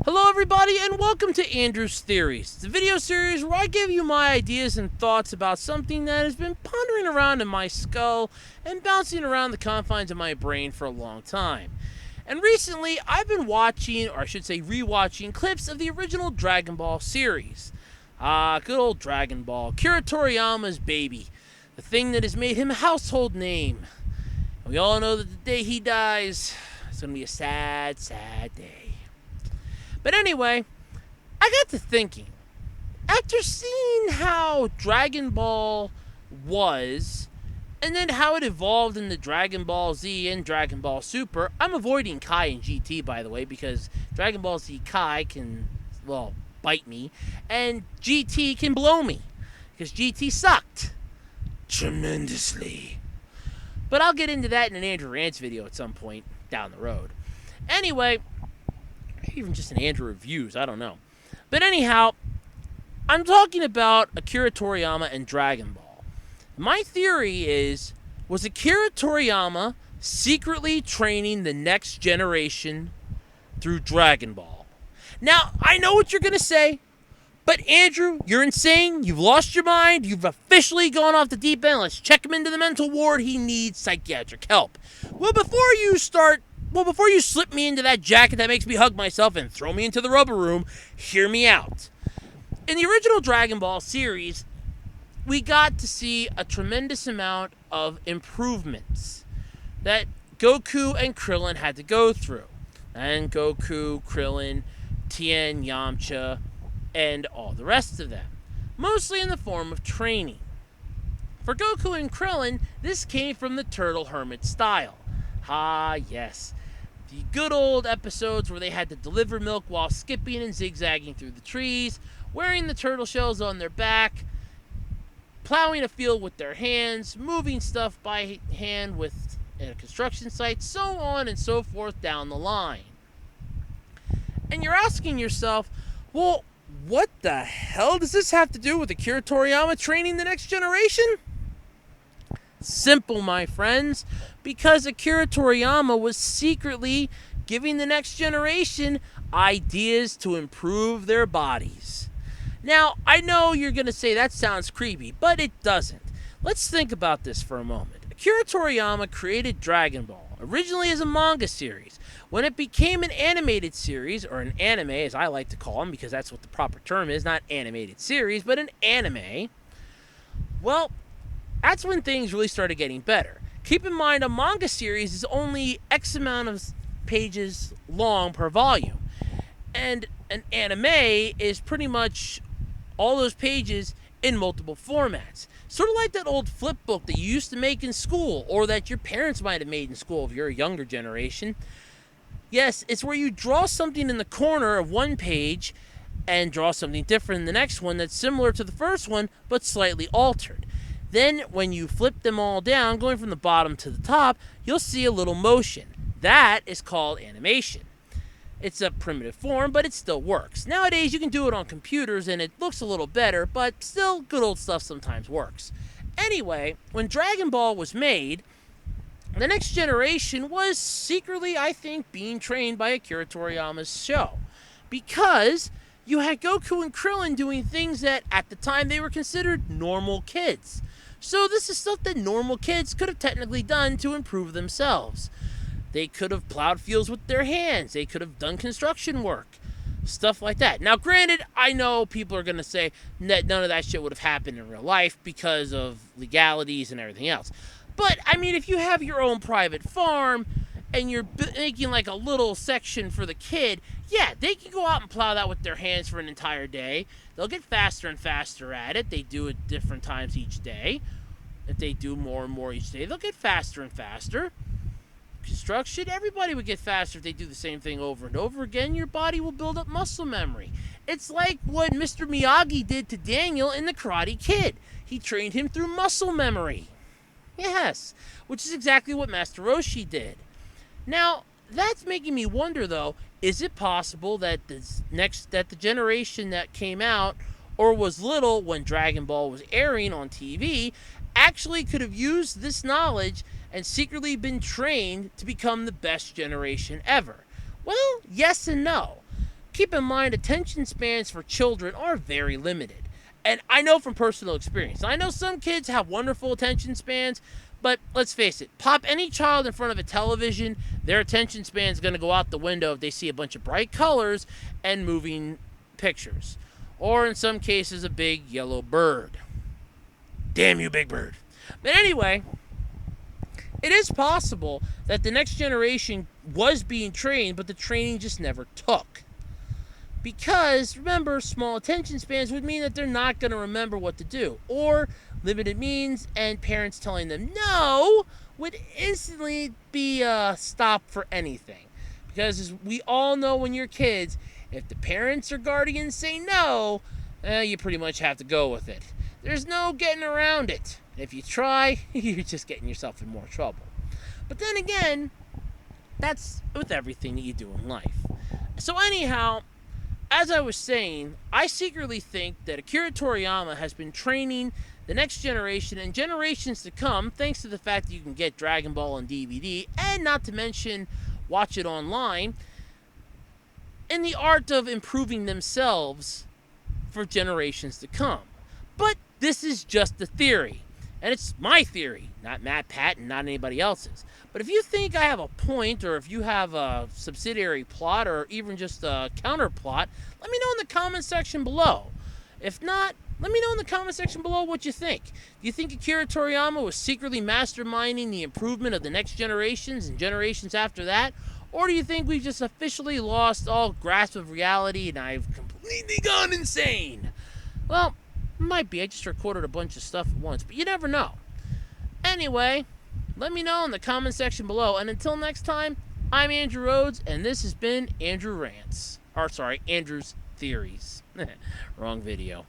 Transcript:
Hello everybody and welcome to Andrew's Theories, the video series where I give you my ideas and thoughts about something that has been pondering around in my skull and bouncing around the confines of my brain for a long time. And recently I've been watching, or I should say rewatching, clips of the original Dragon Ball series. Good old Dragon Ball, Akira Toriyama's baby, the thing that has made him a household name. And we all know that the day he dies, it's going to be a sad, sad day. But anyway, I got to thinking, after seeing how Dragon Ball was, and then how it evolved into Dragon Ball Z and Dragon Ball Super, I'm avoiding Kai and GT, by the way, because Dragon Ball Z Kai can, well, bite me, and GT can blow me, because GT sucked tremendously. But I'll get into that in an Andrew Rant's video at some point down the road. Anyway, even just an Andrew Reviews, I don't know. But anyhow, I'm talking about Akira Toriyama and Dragon Ball. My theory is, was Akira Toriyama secretly training the next generation through Dragon Ball? Now, I know what you're going to say, but Andrew, you're insane, you've lost your mind, you've officially gone off the deep end, let's check him into the mental ward, he needs psychiatric help. Well, before you slip me into that jacket that makes me hug myself and throw me into the rubber room, hear me out. In the original Dragon Ball series, we got to see a tremendous amount of improvements that Goku and Krillin had to go through. And Goku, Krillin, Tien, Yamcha, and all the rest of them. Mostly in the form of training. For Goku and Krillin, this came from the Turtle Hermit style. Yes. The good old episodes where they had to deliver milk while skipping and zigzagging through the trees, wearing the turtle shells on their back, plowing a field with their hands, moving stuff by hand with at a construction site, so on and so forth down the line. And you're asking yourself, well, what the hell does this have to do with Akira Toriyama training the next generation? Simple, my friends, because Akira Toriyama was secretly giving the next generation ideas to improve their bodies. Now, I know you're going to say that sounds creepy, but it doesn't. Let's think about this for a moment. Akira Toriyama created Dragon Ball, originally as a manga series. When it became an animated series, or an anime as I like to call them, because that's what the proper term is, not animated series, but an anime, well, that's when things really started getting better. Keep in mind, a manga series is only X amount of pages long per volume. And an anime is pretty much all those pages in multiple formats. Sort of like that old flip book that you used to make in school, or that your parents might have made in school if you're a younger generation. Yes, it's where you draw something in the corner of one page and draw something different in the next one that's similar to the first one, but slightly altered. Then, when you flip them all down, going from the bottom to the top, you'll see a little motion. That is called animation. It's a primitive form, but it still works. Nowadays, you can do it on computers, and it looks a little better, but still, good old stuff sometimes works. Anyway, when Dragon Ball was made, the next generation was secretly, I think, being trained by Akira Toriyama's show. Because you had Goku and Krillin doing things that, at the time, they were considered normal kids. So this is stuff that normal kids could have technically done to improve themselves. They could have plowed fields with their hands. They could have done construction work. Stuff like that. Now, granted, I know people are going to say that none of that shit would have happened in real life because of legalities and everything else. But, I mean, if you have your own private farm and you're making like a little section for the kid, yeah, they can go out and plow that with their hands for an entire day. They'll get faster and faster at it. They do it different times each day. If they do more and more each day, they'll get faster and faster. Construction, everybody would get faster if they do the same thing over and over again. Your body will build up muscle memory. It's like what Mr. Miyagi did to Daniel in The Karate Kid. He trained him through muscle memory. Yes, which is exactly what Master Roshi did. Now, that's making me wonder, though, is it possible that the generation that came out or was little when Dragon Ball was airing on TV actually could have used this knowledge and secretly been trained to become the best generation ever? Well, yes and no. keep in mind attention spans for children are very limited. And I know from personal experience. I know some kids have wonderful attention spans, but let's face it, pop any child in front of a television, their attention span is going to go out the window if they see a bunch of bright colors and moving pictures. Or in some cases, a big yellow bird. Damn you, big bird. But anyway, it is possible that the next generation was being trained, but the training just never took. Because, remember, small attention spans would mean that they're not going to remember what to do. Or limited means and parents telling them no would instantly be a stop for anything. Because as we all know when you're kids, if the parents or guardians say no, you pretty much have to go with it. There's no getting around it. If you try, you're just getting yourself in more trouble. But then again, that's with everything that you do in life. So anyhow, as I was saying, I secretly think that Akira Toriyama has been training the next generation and generations to come, thanks to the fact that you can get Dragon Ball on DVD, and not to mention watch it online, in the art of improving themselves for generations to come. But this is just a theory. And it's my theory, not Matt Patton, not anybody else's. But if you think I have a point, or if you have a subsidiary plot, or even just a counterplot, let me know in the comment section below. If not, let me know in the comment section below what you think. Do you think Akira Toriyama was secretly masterminding the improvement of the next generations and generations after that? Or do you think we've just officially lost all grasp of reality and I've completely gone insane? Well, might be. I just recorded a bunch of stuff at once, but you never know. Anyway, let me know in the comment section below. And until next time, I'm Andrew Rhodes, and this has been Andrew Rants. Andrew's Theories. Wrong video.